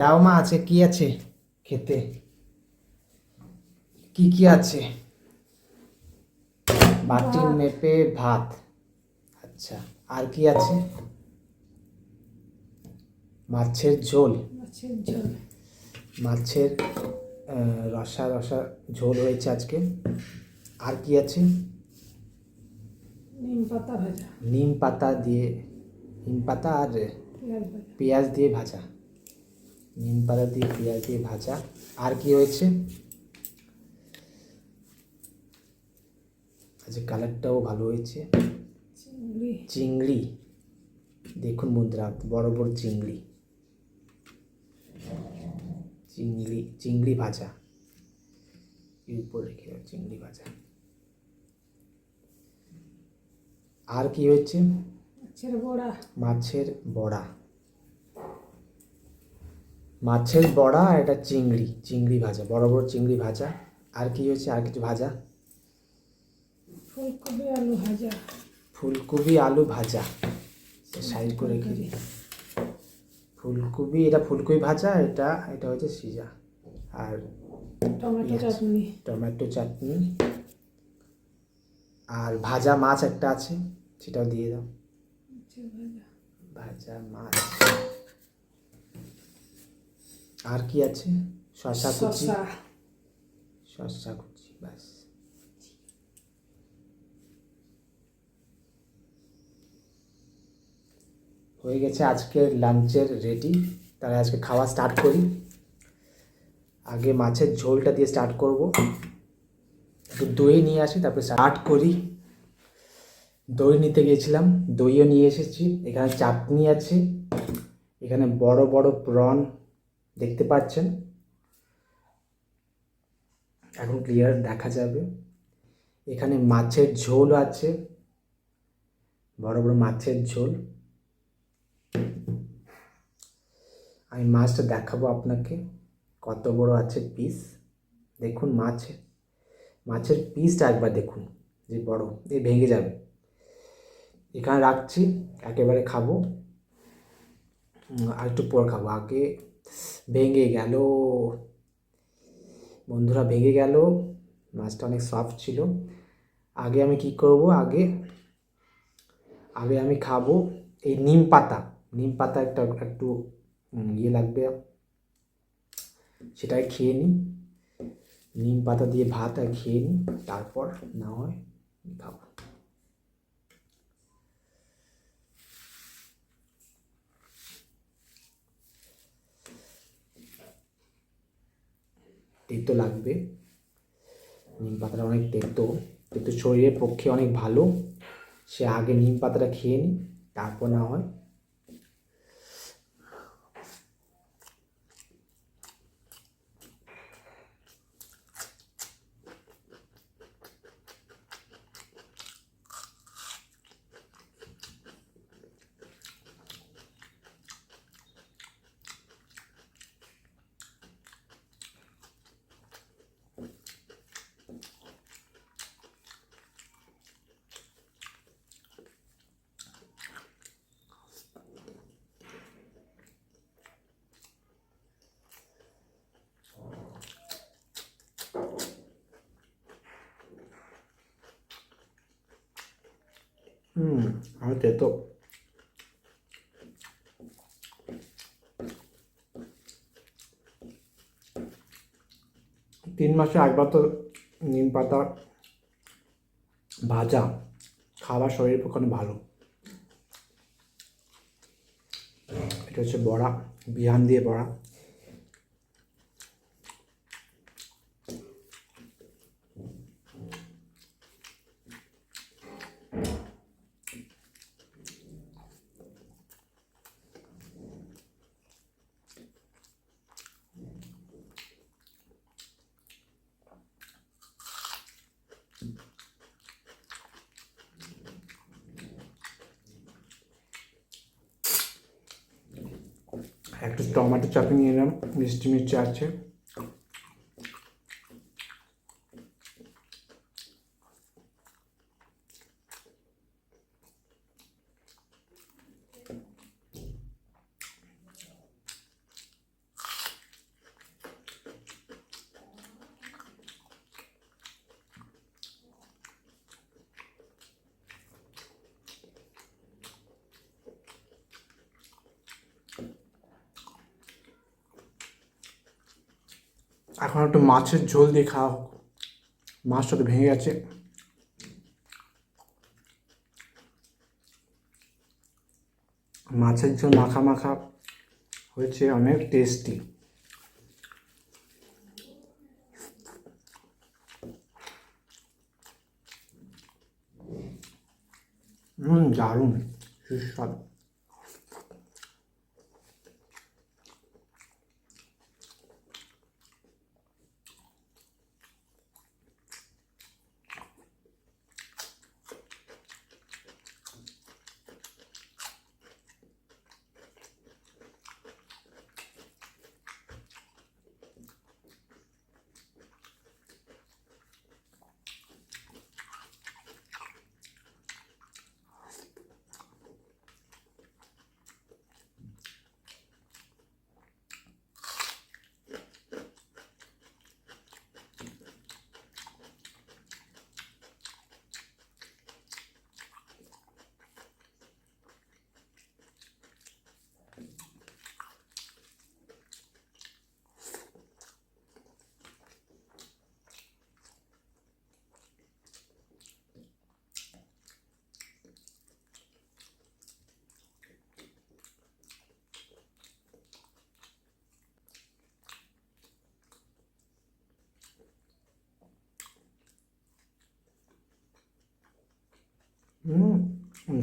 দাও মা, আছে কি আছে খেতে? কি কি আছে? বাটি মেপে ভাত। আচ্ছা, আর কি আছে? মাছের ঝোল। মাছের রসা রসা ঝোল হয়েছে আজকে। আর কি আছে? নিম পাতা ভাজা। নিম পাতা দিয়ে, নিম পাতা আর পেঁয়াজ দিয়ে ভাজা। নিম পাতা দিয়ে পেঁয়াজ দিয়ে ভাজা। আর কি হয়েছে? আজকে কালারটাও ভালো হয়েছে। চিংড়ি। দেখুন বন্ধুরা, বড় বড় চিংড়ি। চিংড়ি চিংড়ি ভাজা, এর উপর রেখে দাও চিংড়ি ভাজা। আর কি হচ্ছে? মাছের বড়া। মাছের বড়া। মাছের বড়া আর এটা চিংড়ি, চিংড়ি ভাজা, বড় বড় চিংড়ি ভাজা। আর কি হয়েছে? আর কিছু ভাজা? ফুলকপি আলু ভাজা। ফুলকপি আলু ভাজা, সাইড করে রেখে দিই। ফুলকপি, এটা ফুলকপি ভাজা, এটা এটা হচ্ছে সিজা। আর টমেটো চাটনি। টমেটো চাটনি। আর ভাজা মাছ একটা আছে, সেটাও দিয়ে দাও। ভাজা মাছ। আর কি আছে? শসা কুচি। শসা কুচি, ব্যাস। হয়ে গেছে আজকের লাঞ্চের রেডি। তাহলে আজকে খাওয়া স্টার্ট করি। আগে মাছের ঝোলটা দিয়ে স্টার্ট করব। একটু দই নিয়ে আসি, তারপরে স্টার্ট করি। দই নিতে গিয়েছিলাম, দইও নিয়ে এসেছি। এখানে চাটনি আছে, এখানে বড় বড় প্রন দেখতে পাচ্ছেন, এখন ক্লিয়ার দেখা যাবে। এখানে মাছের ঝোল আছে, বড় বড় মাছের ঝোল। আমি মাছটা দেখাবো আপনাকে, কত বড় আছে পিস। দেখুন মাছের পিসটা একবার দেখুন, যে বড়, এ ভেঙে যাবে। এখানে রাখছি, একেবারে খাবো। আর একটু পর খাবো। আগে ভেঙে গেল বন্ধুরা, ভেঙে গেল। মাছটা অনেক সফট ছিল। আগে আমি কি করব? আগে আগে আমি খাবো এই নিম পাতা। নিম পাতা একটা একটু ইয়ে লাগবে, সেটাই খেয়ে নিই। নিম পাতা দিয়ে ভাত আর খেয়ে নিই, তারপর না হয় খাবো। তেতো লাগবে, নিম পাতাটা অনেক তেতো, কিন্তু শরীরের পক্ষে অনেক ভালো। সে আগে নিম পাতাটা খেয়ে নিই, তারপর না হয়। আমি তেতো। 3 মাসে একবার তো নিম পাতা ভাজা খাওয়া শরীরের পক্ষে অনেক ভালো। এটা হচ্ছে বড়া, বিহান দিয়ে বড়া। একটু টমেটো চাটনি নিয়ে নিলাম, মিষ্টি মিষ্টি আছে। এখন একটু মাছের ঝোল দিয়ে খাওয়া হোক। মাছটা তো ভেঙে গেছে। মাছের ঝোল মাখা মাখা হয়েছে, অনেক টেস্টি। দারুণ সুস্বাদু।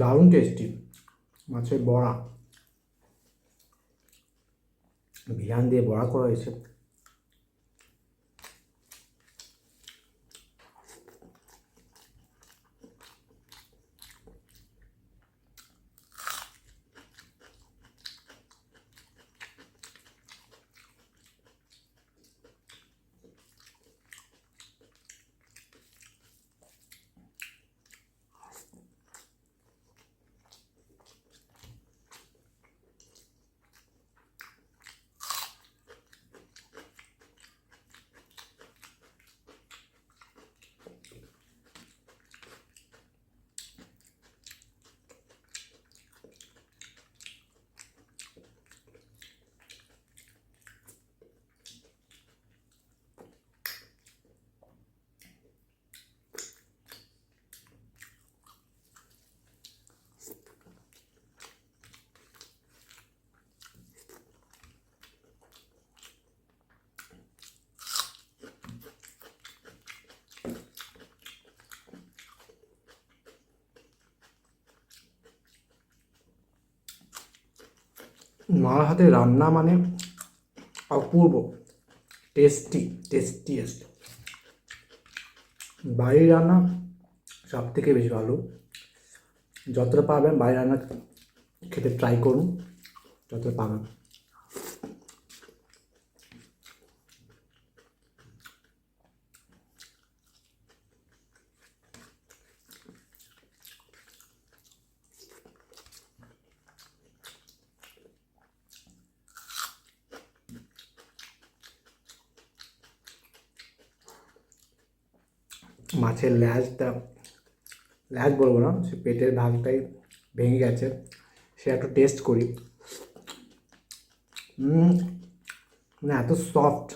দারুণ টেস্টি মাছের বড়া। ভিয়ান দিয়ে বড়া করা হয়েছে। মার হাতে রান্না মানে অপূর্ব টেস্টিয়েস্ট। বাড়ির রান্না সব থেকে বেশি ভালো। যতটা পারবেন বাড়ির রান্না খেতে ট্রাই করুন, যতটা পারবেন। মাছের ল্যাজ বলবো না, সে পেটের ভাগটাই ভেঙে গেছে, সে একটু টেস্ট করি। মানে এত সফট।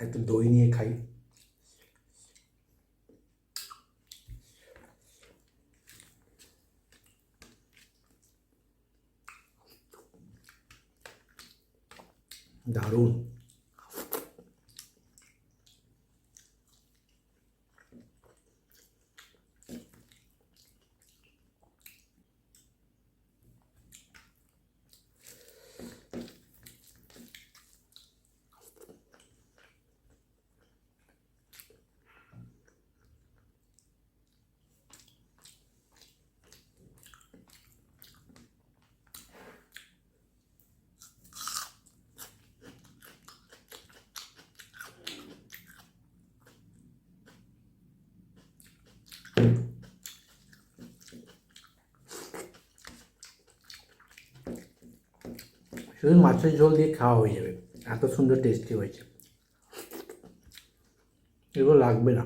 একটু দই নিয়ে খাই। দারুণ। শুধু মাছের ঝোল দিয়ে খাওয়া হয়ে যাবে, এত সুন্দর টেস্টি হয়েছে। এগুলো লাগবে না।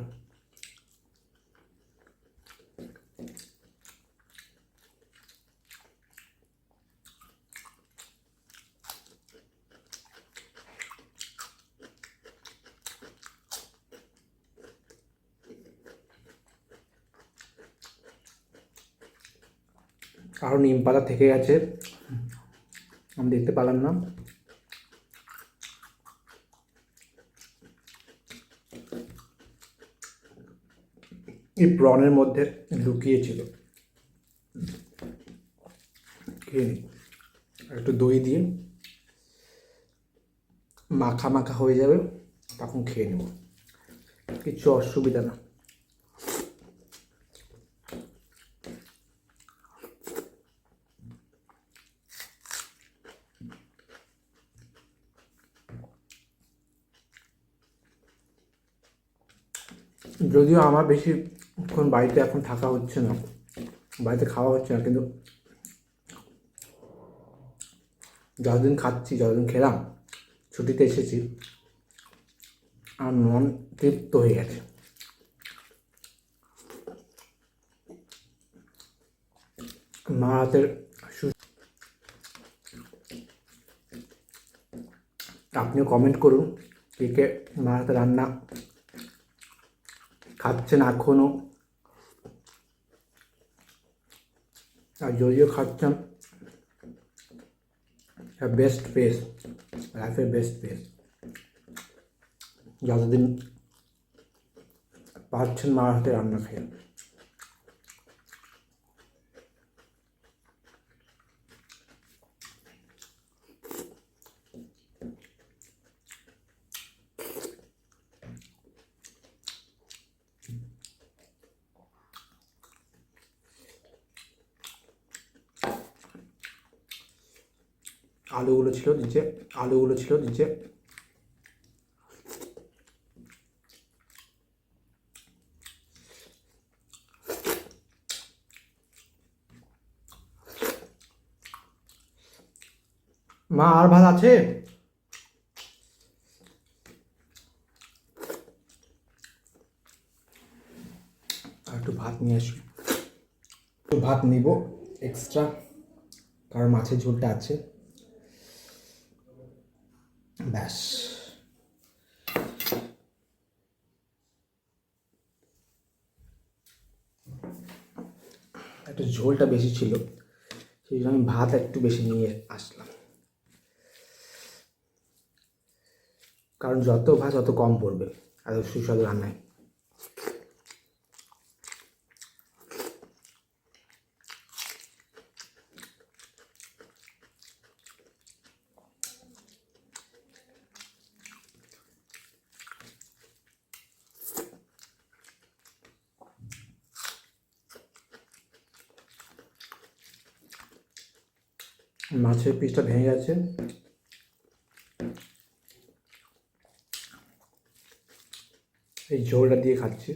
আরও নিম পাতা থেকে গেছে, আমি দেখতে পেলাম না। এই প্রনের মধ্যে লুকিয়েছিল। খেয়ে নিই। একটু দই দিয়ে মাখা মাখা হয়ে যাবে, তখন খেয়ে নেব, কিছু অসুবিধা না। যদিও আমার বেশিক্ষণ বাড়িতে এখন থাকা হচ্ছে না, বাড়িতে খাওয়া হচ্ছে না, কিন্তু যতদিন খাচ্ছি, যতদিন খেলাম, ছুটিতে এসেছি, আর মন তৃপ্ত হয়ে গেছে। মা হাতের আপনিও কমেন্ট করুন কে কে মা হাতের রান্না খাচ্ছেন এখনও, আর যদিও খাচ্ছেন, বেস্ট পেস, লাইফের বেস্ট পেস। যতদিন পাচ্ছেন মা হাতে রান্না খেয়ে। আলুগুলো ছিল নিচে। মা আর ভাত আছে? আর একটু ভাত নিয়ে আসি, একটু ভাত নিব এক্সট্রা, কারণ মাছের ঝোলটা আছে। ব্যাস, একটু ঝোলটা বেশি ছিল, সেই জন্য আমি ভাত একটু বেশি নিয়ে আসলাম, কারণ যত ভাত তত কম পড়বে এত সুস্বাদু রান্নায়। মাছের পিসটা ভেঙে গেছে, এই ঝোলটা দিয়ে খাচ্ছি।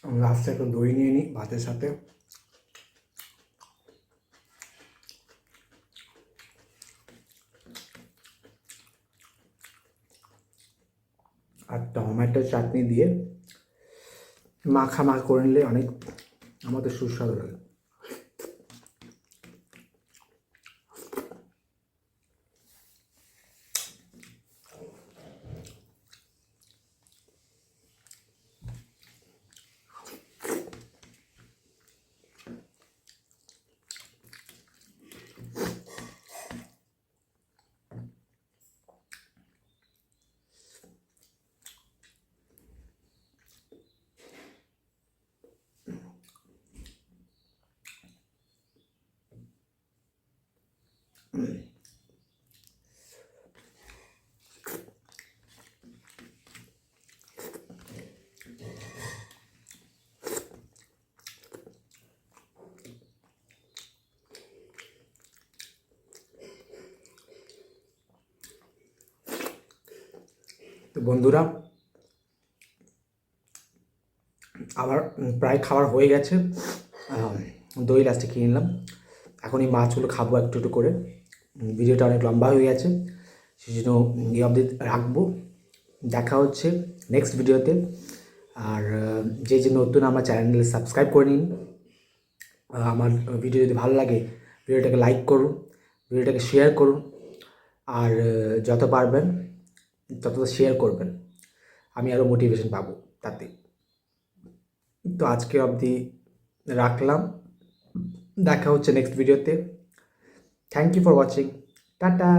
লাস্টে একটু দই নিয়ে নিই ভাতের সাথে। আর টমেটো চাটনি দিয়ে মাখা করে নিলে অনেক আমাদের সুস্বাদু লাগে। তো বন্ধুরা, আবার প্রায় খাবার হয়ে গেছে। দই লাস্টে কিনে নিলাম। এখন এই মাছগুলো খাবো একটু একটু করে। ভিডিওটা অনেক লম্বা হয়ে গেছে, সেই জন্য এই অবধি রাখবো। দেখা হচ্ছে নেক্সট ভিডিওতে। আর যে যে নতুন আমার চ্যানেল সাবস্ক্রাইব করে নিন। আমার ভিডিও যদি ভালো লাগে ভিডিওটাকে লাইক করুন, ভিডিওটাকে শেয়ার করুন, আর যত পারবেন তত শেয়ার করবেন, আমি আরও মোটিভেশন পাবো তাতে। তো আজকে অবধি রাখলাম, দেখা হচ্ছে নেক্সট ভিডিওতে। Thank you for watching, tata.